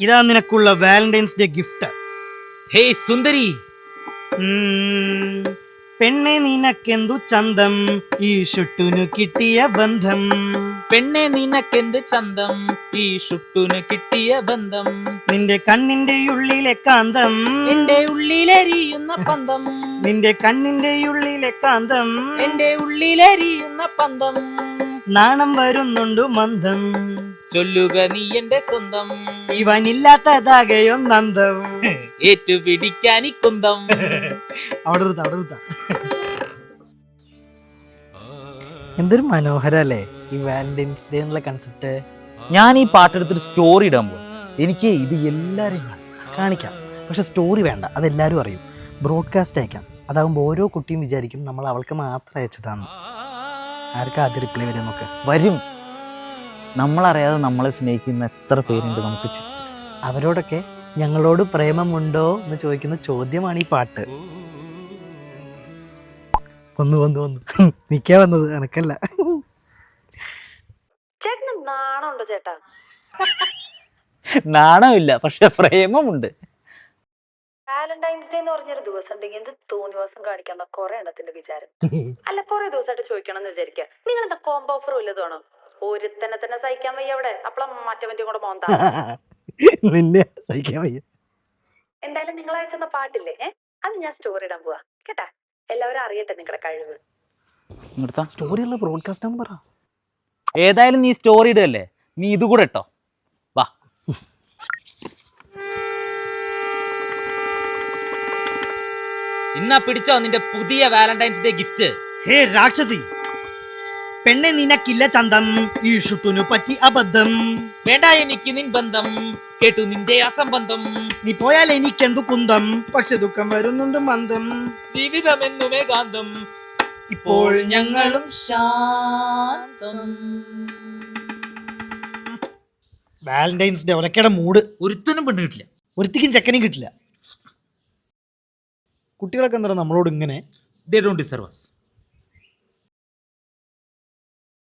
ഇതാ നിനക്കുള്ള Valentine's day gift. Hey സുന്ദരി, പെണ്ണെ നിനക്കെന്തു ചന്തം ഈ ഷുട്ടുനു കിട്ടിയ ബന്ധം. പെണ്ണെ നിനക്കെന്ത് ചന്തം ഈ ഷുട്ടുന് കിട്ടിയ ബന്ധം. നിന്റെ കണ്ണിന്റെ ഉള്ളിലെ കാന്തം എന്റെ ഉള്ളിലെരിയുന്ന പന്തം. നിന്റെ കണ്ണിന്റെ ഉള്ളിലെ കാന്തം എന്റെ ഉള്ളിലെരിയുന്ന പന്തം. നാണം വരുന്നുണ്ടു മന്ദം, ചൊല്ലുക നീ എന്റെ സ്വന്തം. ഇവനില്ലാത്തതാകെയൊന്നന്തം, ഏറ്റുപിടിക്കാനി കുന്തം. അവിടെ നിർത്താം, അവിടെ നിർത്താം. എന്തൊരു മനോഹരല്ലേ ഈ വാലന്റൈൻസ് ഡേ എന്നുള്ള കൺസെപ്റ്റ്. ഞാൻ ഈ പാട്ടെടുത്തൊരു സ്റ്റോറി ഇടാൻ പോകും. എനിക്ക് ഇത് എല്ലാവരെയും കാണിക്കാം, പക്ഷെ സ്റ്റോറി വേണ്ട, അതെല്ലാവരും അറിയും. ബ്രോഡ്കാസ്റ്റ് അയക്കാം, അതാകുമ്പോൾ ഓരോ കുട്ടിയും വിചാരിക്കും നമ്മൾ അവൾക്ക് മാത്രം അയച്ചതാന്ന്. ആർക്കാ ആദ്യം റിപ്ലൈ വരും നോക്ക്. വരും. നമ്മളറിയാതെ നമ്മളെ സ്നേഹിക്കുന്ന എത്ര പേരുണ്ട് നമുക്ക് ചുറ്റും. അവരോടൊക്കെ ഞങ്ങളോട് പ്രേമമുണ്ടോ എന്ന് ചോദിക്കുന്ന ചോദ്യമാണ് ഈ പാട്ട്. വന്നു നിക്കാ വന്നത് എനക്കല്ല. ചേട്ടന് നാണമുണ്ടോ ചേട്ടാ? നാണമില്ല, പക്ഷെ പ്രേമമുണ്ട്. വാലന്റൈൻസ് ഡേ എന്ന് പറഞ്ഞൊരു ദിവസം ഉണ്ടെങ്കിൽ എന്ത് തോന്നി ദിവസം കാണിക്കാന്ന കൊറേ എണ്ണത്തിന്റെ വിചാരം. അല്ല, കൊറേ ദിവസമായിട്ട് ചോദിക്കണം എന്ന് വിചാരിക്കുക. നിങ്ങൾ എന്താ കോംബോ ഓഫർ വല്ലതുമാണോ? ഒരുത്തനെ തന്നെ സഹിക്കാൻ വയ്യ അവിടെ, അപ്പളാ മറ്റവന്റെ കൂടെ മോന്താ. നിന്നെ സഹിക്കാൻ വയ്യ. എന്തായാലും നിങ്ങൾ അയച്ചെന്ന പാട്ടില്ലേ, അത് ഞാൻ സ്റ്റോറി ഇടാൻ പോവാ കേട്ടാ. എല്ലാവരും അറിയട്ടെ നിങ്ങളുടെ കഴിവ്. സ്റ്റോറിയുള്ള ബ്രോഡ്കാസ്റ്റ് ആണെന്ന് പറ. ഏതായാലും നീ സ്റ്റോറി ഇടല്ലേ, നീ ഇത് കൂടെ ഇട്ടോ. വാ. ഇന്നാ പിടിച്ചോ നിന്റെ പുതിയ വാലന്റൈൻസ് ഡേ ഗിഫ്റ്റ്. ഹേ രാക്ഷസി, പെണ്ണെ നിനക്കില്ല ചന്തം ഈ ഷുട്ടുനു പറ്റി അബദ്ധം. വേണ്ട എനിക്ക് നിൻ ബന്ധം, കേട്ടു നിന്റെ അസംബന്ധം. നീ പോയാൽ എനിക്കെന്തു കുന്തം, പക്ഷെ ദുഃഖം വരുന്നുണ്ട് മന്ദം. ജീവിതം എന്നുമേ കാന്തം, ഇപ്പോൾ ഞങ്ങളും ശാന്തം. വാലന്റൈൻസ് ഡേ ഒലക്കയുടെ മൂഡ്. ഒരുത്തനും പെണ്ണ് കിട്ടില്ല, ഒരുത്തിക്കും ചെക്കനും കിട്ടില്ല. കുട്ടികളൊക്കെ എന്താ നമ്മളോട് ഇങ്ങനെ? they don't deserve us.